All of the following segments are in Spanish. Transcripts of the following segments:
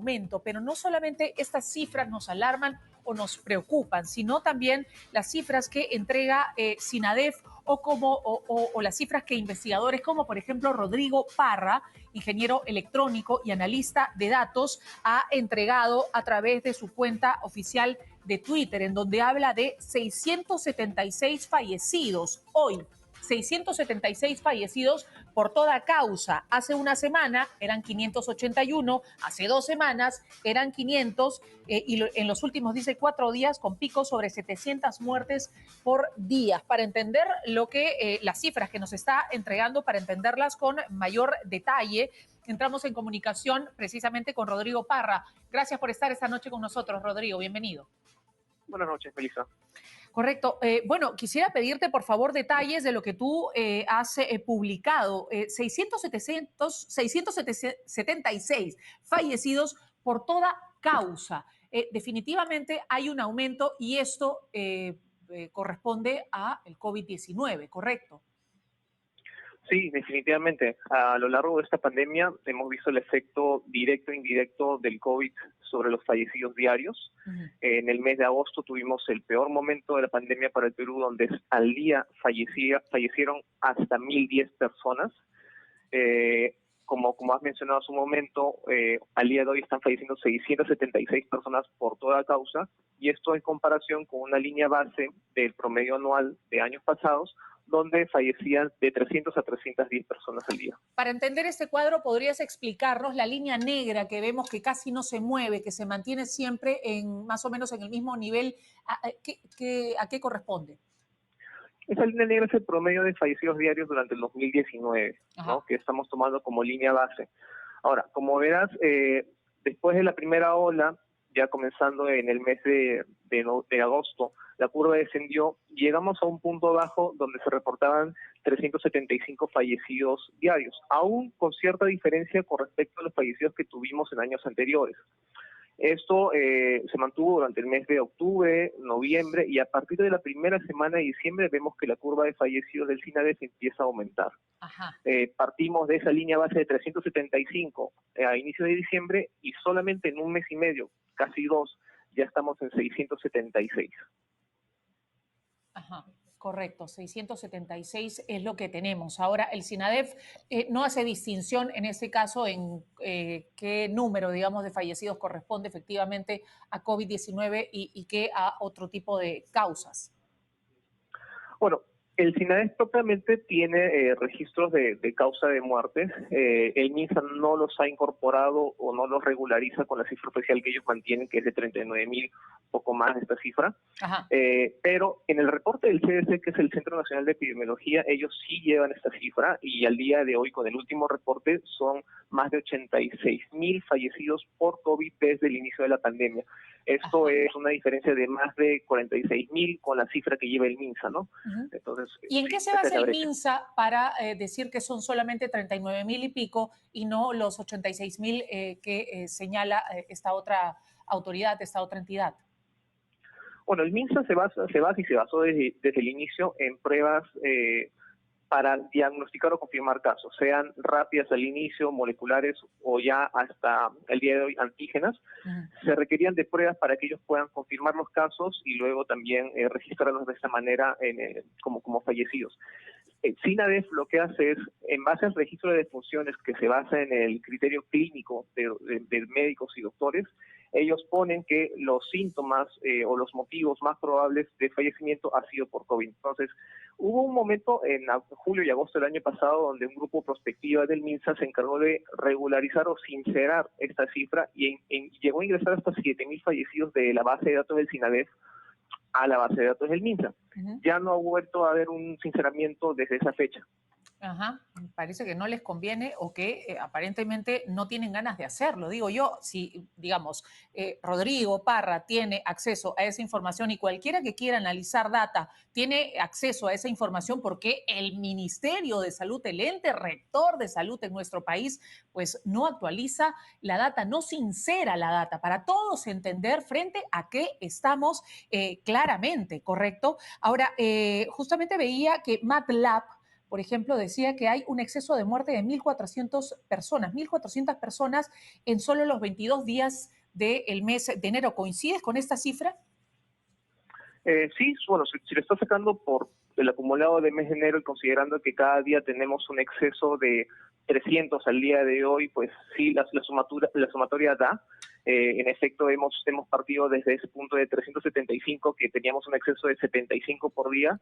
aumento, pero no solamente estas cifras nos alarman o nos preocupan, sino también las cifras que entrega SINADEF o las cifras que investigadores como por ejemplo Rodrigo Parra, ingeniero electrónico y analista de datos, ha entregado a través de su cuenta oficial de Twitter, en donde habla de 676 fallecidos hoy. 676 fallecidos por toda causa. Hace una semana eran 581, hace 2 semanas eran 500 en los últimos, dice, 4 días con picos sobre 700 muertes por día. Para entender lo que las cifras que nos está entregando, para entenderlas con mayor detalle, entramos en comunicación precisamente con Rodrigo Parra. Gracias por estar esta noche con nosotros, Rodrigo. Bienvenido. Buenas noches, Melissa. Correcto. Bueno, quisiera pedirte, por favor, detalles de lo que tú has publicado. 676 fallecidos por toda causa. Definitivamente hay un aumento y esto corresponde al COVID-19, ¿correcto? Sí, definitivamente. A lo largo de esta pandemia hemos visto el efecto directo e indirecto del COVID sobre los fallecidos diarios. En el mes de agosto tuvimos el peor momento de la pandemia para el Perú, donde al día fallecieron hasta 1.010 personas. Como has mencionado hace un momento, al día de hoy están falleciendo 676 personas por toda causa, y esto en comparación con una línea base del promedio anual de años pasados, donde fallecían de 300 a 310 personas al día. Para entender este cuadro, ¿podrías explicarnos la línea negra que vemos que casi no se mueve, que se mantiene siempre en más o menos en el mismo nivel? ¿A qué corresponde? Esa línea negra es el promedio de fallecidos diarios durante el 2019, ¿no? Que estamos tomando como línea base. Ahora, como verás, después de la primera ola, ya comenzando en el mes de agosto, la curva descendió, llegamos a un punto bajo donde se reportaban 375 fallecidos diarios, aún con cierta diferencia con respecto a los fallecidos que tuvimos en años anteriores. Esto se mantuvo durante el mes de octubre, noviembre, y a partir de la primera semana de diciembre vemos que la curva de fallecidos del SINADEF empieza a aumentar. Partimos de esa línea base de 375 a inicio de diciembre, y solamente en un mes y medio, casi 2, ya estamos en 676. Ajá, correcto, 676 es lo que tenemos. Ahora, el SINADEF no hace distinción en este caso en qué número, digamos, de fallecidos corresponde efectivamente a COVID-19 y qué a otro tipo de causas. Bueno, el SINADEF propiamente tiene registros de causa de muerte. El MINSA no los ha incorporado o no los regulariza con la cifra oficial que ellos mantienen, que es de 39.000, poco más de esta cifra. Pero en el reporte del CDC, que es el Centro Nacional de Epidemiología, ellos sí llevan esta cifra, y al día de hoy, con el último reporte, son más de 86.000 fallecidos por COVID desde el inicio de la pandemia. Esto es una diferencia de más de 46.000 con la cifra que lleva el MINSA, ¿no? Entonces, ¿y en qué se basa el MINSA para decir que son solamente 39.000 y pico y no los 86.000 que señala esta otra autoridad, esta otra entidad? Bueno, el MINSA se basó desde el inicio en pruebas para diagnosticar o confirmar casos, sean rápidas al inicio, moleculares, o ya hasta el día de hoy antígenas. Se requerían de pruebas para que ellos puedan confirmar los casos y luego también registrarlos de esta manera como fallecidos. SINADEF lo que hace es, en base al registro de defunciones que se basa en el criterio clínico de médicos y doctores, ellos ponen que los síntomas o los motivos más probables de fallecimiento ha sido por COVID. Entonces, hubo un momento en julio y agosto del año pasado donde un grupo prospectiva del MINSA se encargó de regularizar o sincerar esta cifra y llegó a ingresar hasta 7.000 fallecidos de la base de datos del SINADEF a la base de datos del MINSA. Ya no ha vuelto a haber un sinceramiento desde esa fecha. Parece que no les conviene o que aparentemente no tienen ganas de hacerlo. Digo yo, si, digamos, Rodrigo Parra tiene acceso a esa información y cualquiera que quiera analizar data tiene acceso a esa información, porque el Ministerio de Salud, el ente rector de salud en nuestro país, pues no actualiza la data, no sincera la data para todos entender frente a qué estamos claramente, ¿correcto? Ahora, justamente veía que MATLAB por ejemplo, decía que hay un exceso de muerte de 1.400 personas en solo los 22 días del mes de enero. ¿Coincides con esta cifra? Sí, bueno, si lo está sacando por el acumulado de mes de enero y considerando que cada día tenemos un exceso de 300 al día de hoy, pues sí, la sumatoria da. En efecto, hemos partido desde ese punto de 375, que teníamos un exceso de 75 por día,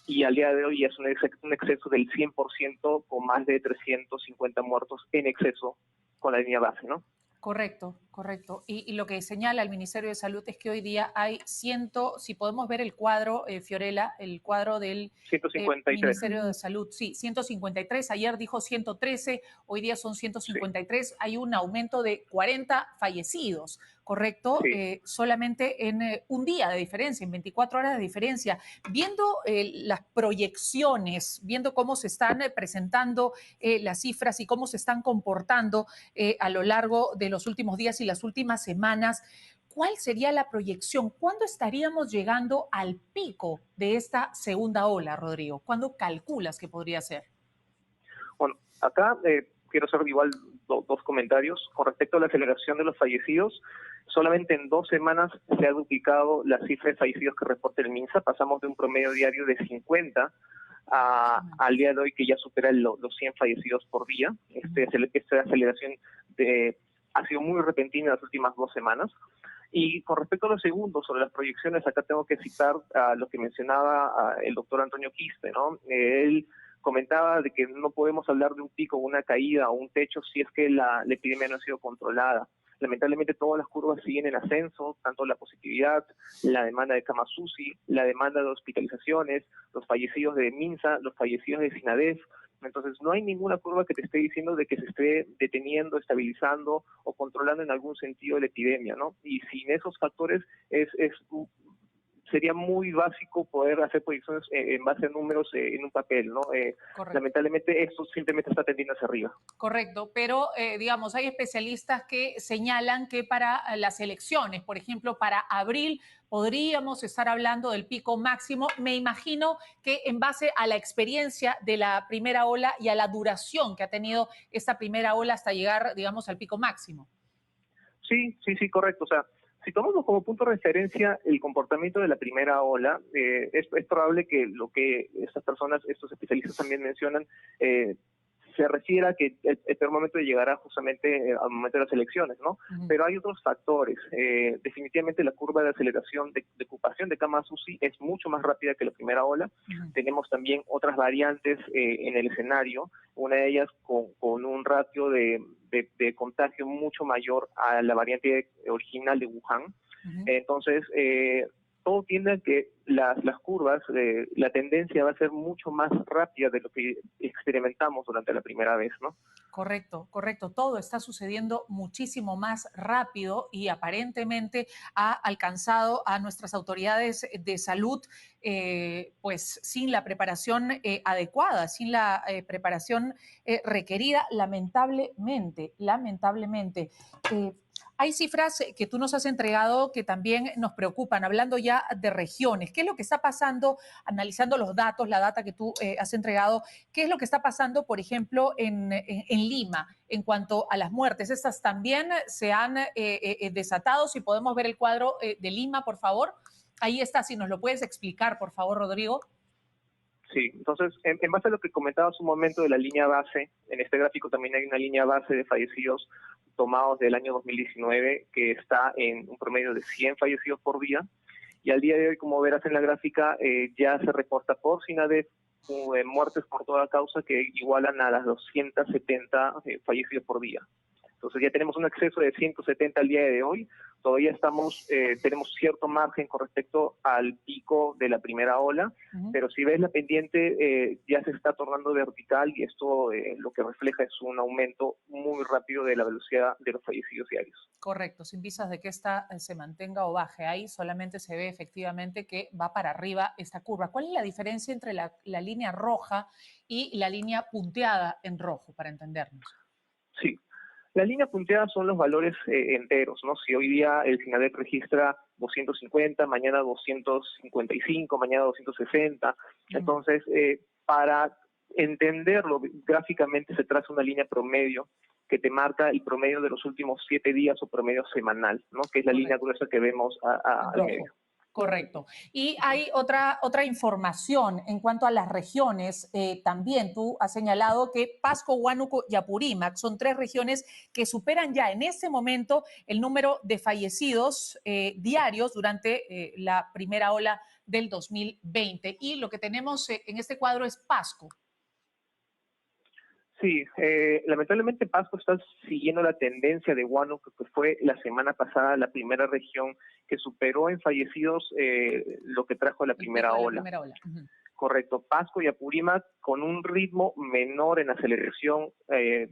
y al día de hoy es un exceso del 100% con más de 350 muertos en exceso con la línea base, ¿no? Correcto, correcto. Y lo que señala el Ministerio de Salud es que hoy día hay si podemos ver el cuadro, Fiorella, el cuadro del 153. Ministerio de Salud, sí, 153, ayer dijo 113, hoy día son Sí, 153, hay un aumento de 40 fallecidos, ¿correcto? sí. Solamente en un día de diferencia, en 24 horas de diferencia. Viendo las proyecciones, viendo cómo se están presentando las cifras y cómo se están comportando, a lo largo de los últimos días y las últimas semanas, ¿cuál sería la proyección? ¿Cuándo estaríamos llegando al pico de esta segunda ola, Rodrigo? ¿Cuándo calculas que podría ser? Bueno, acá quiero hacer igual dos comentarios. Con respecto a la aceleración de los fallecidos, solamente en 2 semanas se ha duplicado la cifra de fallecidos que reporta el MINSA. Pasamos de un promedio diario de 50 al día de hoy que ya supera los 100 fallecidos por día. Esta aceleración ha sido muy repentina en las últimas 2 semanas. Y con respecto a lo segundo, sobre las proyecciones, acá tengo que citar a lo que mencionaba el doctor Antonio Quispe, ¿no? Él comentaba de que no podemos hablar de un pico, una caída o un techo si es que la epidemia no ha sido controlada. Lamentablemente todas las curvas siguen en ascenso, tanto la positividad, la demanda de camas UCI, la demanda de hospitalizaciones, los fallecidos de MINSA, los fallecidos de SINADEF. Entonces no hay ninguna curva que te esté diciendo de que se esté deteniendo, estabilizando o controlando en algún sentido la epidemia, ¿no? Y sin esos factores sería muy básico poder hacer proyecciones en base a números en un papel, ¿no? Correcto. Lamentablemente esto simplemente está tendiendo hacia arriba. Correcto, pero digamos, hay especialistas que señalan que para las elecciones, por ejemplo, para abril, podríamos estar hablando del pico máximo. Me imagino que en base a la experiencia de la primera ola y a la duración que ha tenido esta primera ola hasta llegar, digamos, al pico máximo. Sí, correcto. O sea, si tomamos como punto de referencia el comportamiento de la primera ola, es probable que lo que estas personas, estos especialistas también mencionan, se refiere a que el peor momento llegará justamente al momento de las elecciones, ¿no? Pero hay otros factores. Definitivamente la curva de aceleración de ocupación de camas UCI es mucho más rápida que la primera ola. Tenemos también otras variantes en el escenario, una de ellas con un ratio de contagio mucho mayor a la variante original de Wuhan. Entonces, todo tiende a que las curvas, la tendencia va a ser mucho más rápida de lo que experimentamos durante la primera vez, ¿no? Correcto, correcto. Todo está sucediendo muchísimo más rápido y aparentemente ha alcanzado a nuestras autoridades de salud pues sin la preparación adecuada, sin la preparación requerida, lamentablemente, lamentablemente. Hay cifras que tú nos has entregado que también nos preocupan, hablando ya de regiones. ¿Qué es lo que está pasando, analizando los datos, la data que tú has entregado? ¿Qué es lo que está pasando, por ejemplo, en Lima en cuanto a las muertes? Estas también se han desatado. Si podemos ver el cuadro de Lima, por favor. Ahí está, si nos lo puedes explicar, por favor, Rodrigo. Sí, entonces, en base a lo que comentaba hace un momento de la línea base, en este gráfico también hay una línea base de fallecidos tomados del año 2019 que está en un promedio de 100 fallecidos por día. Y al día de hoy, como verás en la gráfica, ya se reporta por SINADEF muertes por toda causa que igualan a las 270 fallecidos por día. Entonces ya tenemos un exceso de 170 al día de hoy. Todavía tenemos cierto margen con respecto al pico de la primera ola, pero si ves la pendiente ya se está tornando vertical y esto lo que refleja es un aumento muy rápido de la velocidad de los fallecidos diarios. Correcto, sin visas de que esta se mantenga o baje. Ahí solamente se ve efectivamente que va para arriba esta curva. ¿Cuál es la diferencia entre la línea roja y la línea punteada en rojo, para entendernos? Sí, la línea punteada son los valores enteros, ¿no? Si hoy día el SINADEF registra 250, mañana 255, mañana 260, entonces para entenderlo gráficamente se traza una línea promedio que te marca el promedio de los últimos 7 días o promedio semanal, ¿no? Que es la línea Correcto. gruesa que vemos En al medio. rojo. Correcto. Y hay otra información en cuanto a las regiones. También tú has señalado que Pasco, Huánuco y Apurímac son tres regiones que superan ya en este momento el número de fallecidos diarios durante la primera ola del 2020. Y lo que tenemos en este cuadro es Pasco. Sí, lamentablemente Pasco está siguiendo la tendencia de Huánuco, que fue la semana pasada la primera región que superó en fallecidos lo que trajo la El pico primera de la ola. primera ola. Uh-huh. Correcto, Pasco y Apurímac con un ritmo menor en aceleración,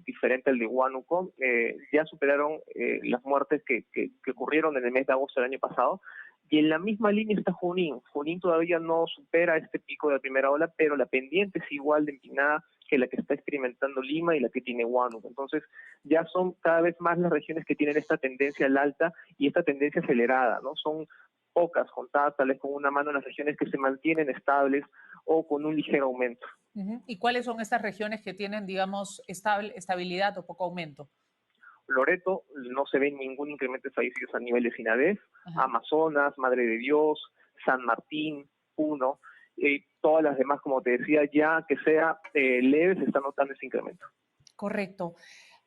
diferente al de Huánuco, ya superaron las muertes que ocurrieron en el mes de agosto del año pasado. Y en la misma línea está Junín. Junín todavía no supera este pico de la primera ola, pero la pendiente es igual de empinada que la que está experimentando Lima y la que tiene Huánuco. Entonces, ya son cada vez más las regiones que tienen esta tendencia al alta y esta tendencia acelerada, ¿no? Son pocas, contadas tal vez con una mano en las regiones que se mantienen estables o con un ligero aumento. Uh-huh. ¿Y cuáles son estas regiones que tienen, digamos, estabilidad o poco aumento? Loreto no se ve ningún incremento de fallecidos a nivel de SINADEF, Ajá. Amazonas, Madre de Dios, San Martín, Puno, todas las demás, como te decía, ya que sea leve, se está notando ese incremento. Correcto.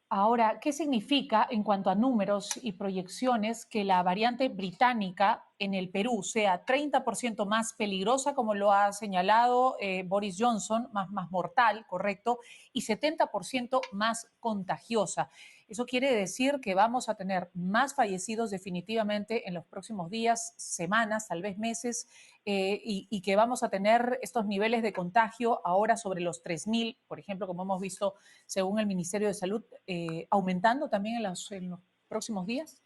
Ahora, ¿qué significa en cuanto a números y proyecciones que la variante británica en el Perú sea 30% más peligrosa, como lo ha señalado Boris Johnson, más mortal, correcto, y 70% más contagiosa? Eso quiere decir que vamos a tener más fallecidos definitivamente en los próximos días, semanas, tal vez meses, y que vamos a tener estos niveles de contagio ahora sobre los 3.000, por ejemplo, como hemos visto según el Ministerio de Salud, aumentando también en los próximos días?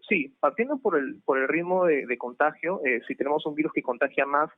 Sí, partiendo por el ritmo de contagio, si tenemos un virus que contagia más,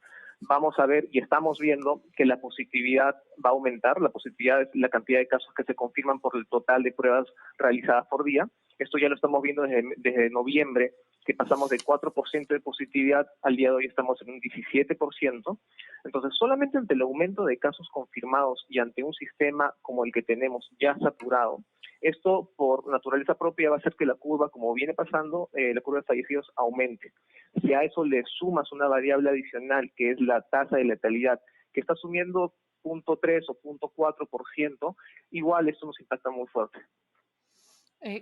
vamos a ver y estamos viendo que la positividad va a aumentar. La positividad es la cantidad de casos que se confirman por el total de pruebas realizadas por día. Esto ya lo estamos viendo desde noviembre, que pasamos de 4% de positividad, al día de hoy estamos en un 17%. Entonces, solamente ante el aumento de casos confirmados y ante un sistema como el que tenemos ya saturado, esto por naturaleza propia va a hacer que la curva, como viene pasando, la curva de fallecidos aumente. Si a eso le sumas una variable adicional, que es la tasa de letalidad, que está sumiendo 0.3 o 0.4%, igual esto nos impacta muy fuerte.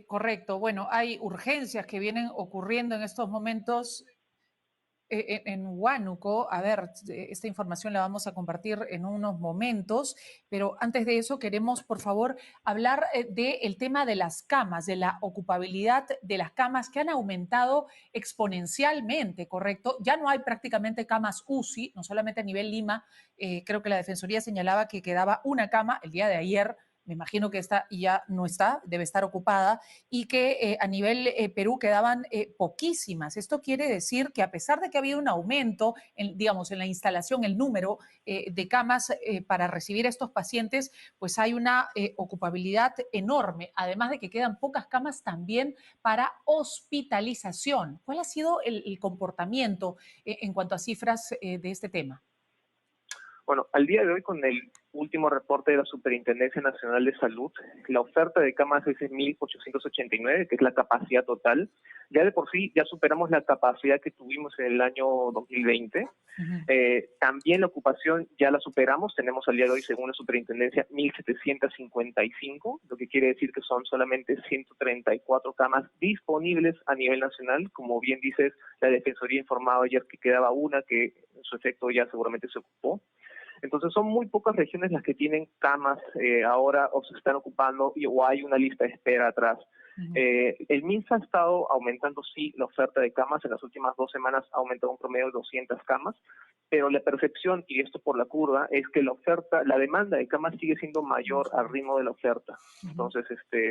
Correcto. Bueno, hay urgencias que vienen ocurriendo en estos momentos en Huánuco. A ver, esta información la vamos a compartir en unos momentos, pero antes de eso queremos, por favor, hablar del tema de las camas, de la ocupabilidad de las camas que han aumentado exponencialmente, ¿correcto? Ya no hay prácticamente camas UCI, no solamente a nivel Lima, creo que la Defensoría señalaba que quedaba una cama el día de ayer. Me imagino que esta ya no está, debe estar ocupada, y que a nivel Perú quedaban poquísimas. Esto quiere decir que a pesar de que ha habido un aumento, digamos, en la instalación, el número de camas para recibir a estos pacientes, pues hay una ocupabilidad enorme, además de que quedan pocas camas también para hospitalización. ¿Cuál ha sido el comportamiento en cuanto a cifras de este tema? Bueno, al día de hoy, con el último reporte de la Superintendencia Nacional de Salud, la oferta de camas es de 1.889, que es la capacidad total. Ya de por sí, ya superamos la capacidad que tuvimos en el año 2020. Uh-huh. También la ocupación ya la superamos. Tenemos al día de hoy, según la Superintendencia, 1.755, lo que quiere decir que son solamente 134 camas disponibles a nivel nacional. Como bien dices, la Defensoría informaba ayer que quedaba una, que en su efecto ya seguramente se ocupó. Entonces son muy pocas regiones las que tienen camas ahora o se están ocupando o hay una lista de espera atrás. Uh-huh. El MINSA ha estado aumentando, sí, la oferta de camas. En las últimas 2 semanas ha aumentado un promedio de 200 camas, pero la percepción, y esto por la curva, es que la demanda de camas sigue siendo mayor al ritmo de la oferta. Uh-huh. Entonces,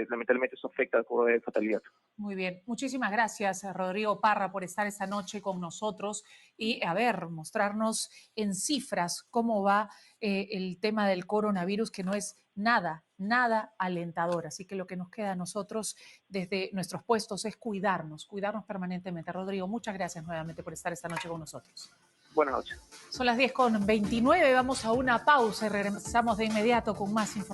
lamentablemente eso afecta al curva de fatalidad. Muy bien. Muchísimas gracias, Rodrigo Parra, por estar esta noche con nosotros y, a ver, mostrarnos en cifras cómo va el tema del coronavirus, que no es nada alentador. Así que lo que nos queda a nosotros desde nuestros puestos es cuidarnos permanentemente. Rodrigo, muchas gracias nuevamente por estar esta noche con nosotros. Buenas noches. Son las 10:29, vamos a una pausa y regresamos de inmediato con más información.